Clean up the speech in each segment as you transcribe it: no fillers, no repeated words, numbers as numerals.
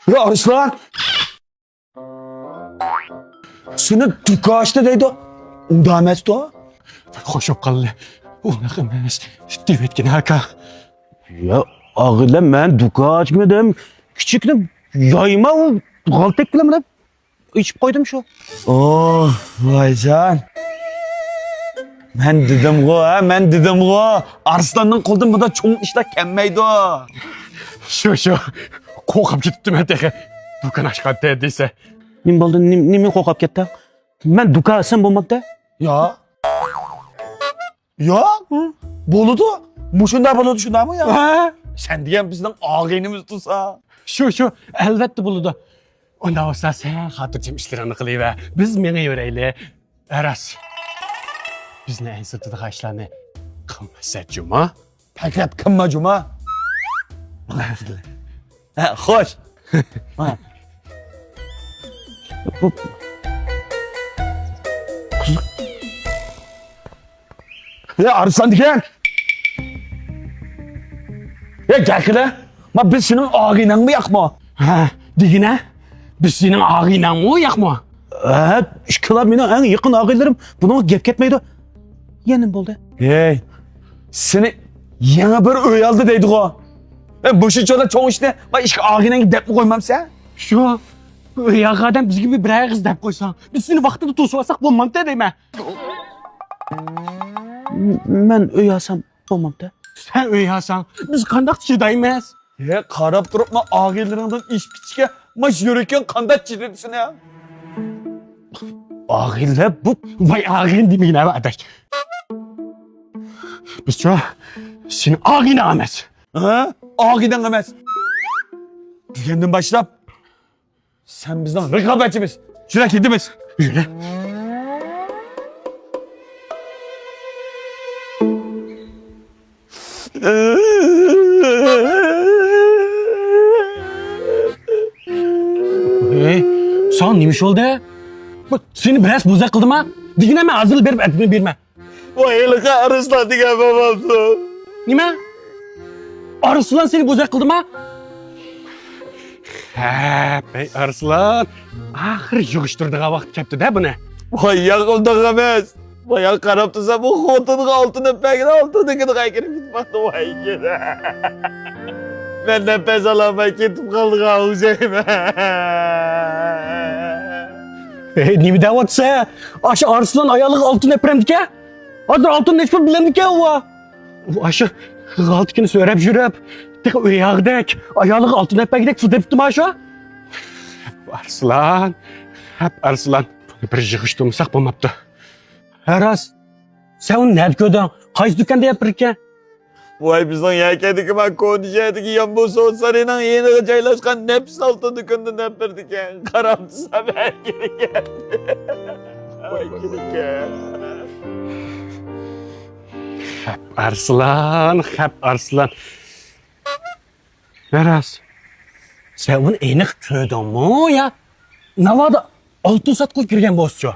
Ya Arslan. Seni dükkan açtı deydi. Unda emas o. Hoşup kaldı. Unaqa emas. Devetkin haka. Ya ağırlan ben dükkan açmadım. Küçükle yayma o. Galtek bile mi? İçip koydum şu. Oh vaycan. Ben dedim o. Arslan'ın koldan bu da çoğun işler kemmeydi o. Şu. Kokap gittim eteki. Dukan aşkı dediyse. Nim oldu, nimi kokap gitti? Ben dükkan açsam bulmakta. Ya? Boludu. Muşunda boludu şunda mı ya? Ha? Sen diyen bizden ağaynımız tutsa. Şu. Elbette buludu. Onda olsa sen hatırcım işlerini kılıyla. Biz mene yüreğiyle. Eras. Biz ne en sırtıda kaçlarını kılmasa cuma. Fakat kınma cuma. Hoş. Ha. Ya Arslan diken. Ya gel kıla. Ma biz senin ağayla mı yakma? Ha, digine. Biz senin ağıyla mı yakma? Şıkılar benim en yakın ağaylarım. Buna gep ketmeydi. Yenim oldu. Hey. Seni yana bir öy aldı deydik o. Ben boşu çoğda çoğun işte. Bak işe ağayla gidip mi koymam sen? Şu. Yağadan biz gibi bir kız dep koysan. Biz seni vaxtında tutuşmasak bulmam da deyme. Ben öy alsam olmam da. Sen uyuyasan biz kandak çiğdayız. Ya karab durup ma ağaylarından iş biçike. Maş yürürken kandat çiğdirsin ya. Ağıyla bu. Vay ağıyın demeyine arkadaş. Biz şu senin ağıyla emez. Ha? Ağaydan emez. Kendin başla. Sen bizden rekabetçimiz. Şuna kedimiz. Yürü. Sen neymiş oldu? Bak seni biraz buzak kıldım ha. Digine mi azıl verip etini verme. Vay elika Arslan diken babamdı. Nime? Arslan seni buzak kıldım ha. He bey Arslan. Ahir yığıştırdığı vakit kepti de bu ne? Vay yakıldık emez. Vay karab tutsa bu xotunun altını pekine altını gidip kaykırıp gitmekti vay gide. Ben nefes alamayıp gitip kaldık ağzıyım. Nimi de vatsa? Aşı Arslan ayalık altın epremdik ya. Adır altın neşme bilendik ya o. Aşı altıkini söyleyip jürep. Tek uyağıdak. Ayalık altın epegidek su teptim aşı. Arslan. Hep Arslan. Bir yığıştırmışsak bulmaptı. Aras. Sen ne yapıyordun? Kaç dükkanda yapırken? Vay bizden yerkedik ben konuşuyorduk yan bu son sarıyla yeni caylaşkan nefs altı dükkanında nepirdik ya. Karam tutsa ben geri geldi. Vay geri geldi. Hep Arslan. Aras. Sen bunu enik köydün mü ya? Navada altın sat koy girgen bozcu.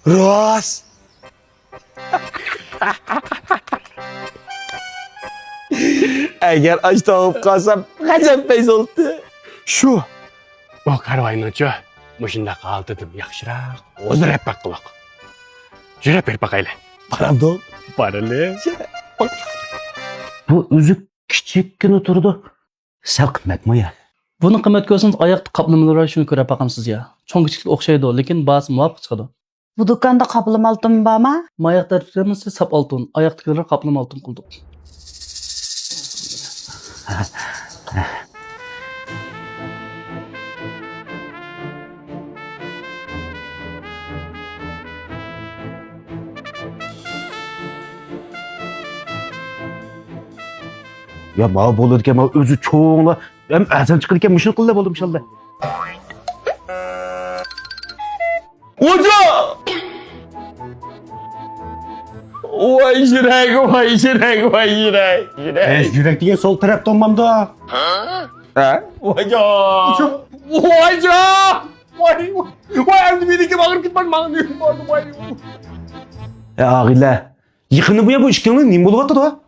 Ros. Eğer aç tavuk kalsam kaçak beys oldu. Şu. O karvayınca muşunda kaldırdım yakşırak. Ozdur hep bak kulak. Jürep bir bakayla. Param da Paralı. bu üzük küçükken oturdu. Sen kıymet mi ya? Buni qimmat ko'rsangiz oyoqda qoplamalar shuni ko'ra boqamsiz ya. Cho'ng kichik o'xshaydi, lekin ba'zi muvofiq chiqadi. Bu do'konda qoplama oltin bormi? Moyoqdagilarimiz sap oltin, oyoqdagilar qoplama oltin qildik. Ya bana bolurken bana özü çoğunla hem ersen çıkırken mışın kılla bolum inşallah. Hoca! Vay yürek. Yürek diye sol tarafta olmam da. Ha? Hoca! Vay evde bir iki bakır gitmem mağınıyım. Ya ağıyla. Yıkını bu ya bu işkini neyim bulup attı da?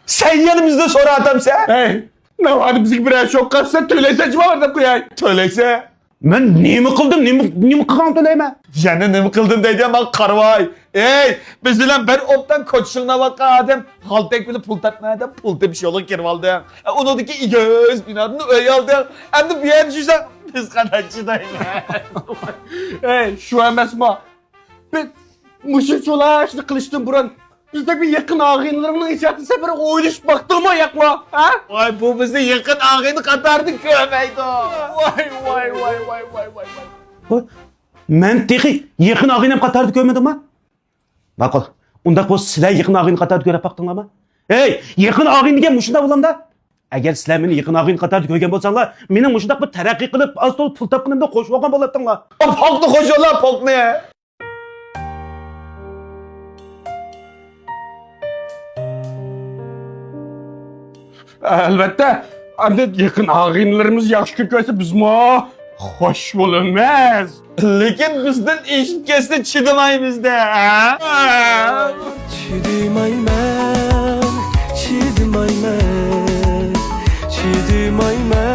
Sen yanımızda sonra adam sen. Hey, Ne vardı bizimki birer şok kalsa töylese var da koyay. Töylese. Ben neyimi kıldım, neyimi kıldım töyleyme. Yani neyimi kıldım deydiğim bak karvay. Ey, biz bilen ben optan koçuşuna bakkan adam. Haltek bile pul tatmaya da pul bir şey olur kirvaldı. Onu da ki 200 bin adını öyle aldı. Hem de bir yer düşürsen biz kanatçıdayım. Hey şu emes ma. Ben mışır çola şimdi kılıçtım buran. Biz de bir yakın ağınlarımın içerisinde sefer oynuş baktığıma yakma. Ha? Vay bu bizi yakın ağını katardı kövmeydi. Vay. Men teki yakın ağını katardı kövmedim ha? Bak ol. Unda bu silah yakın ağını katardı göre baktın ama. Hey, yakın ağını diye muşunda bulam da. Eğer silah beni yakın ağını katardı köygen bolsanlar, benim muşunda bu terakki kılıp az dolu pul tapkınımda koşup okan bolattın la. Poklu koşuyorlar pok ne? Elbette. Ancak yakın ağınlarımız yaşlı görse biz ma hoş bulunmaz. Lekin bizden iş kesdi çıdımay bizde. Chidimayman, chidimayman, chidimayman.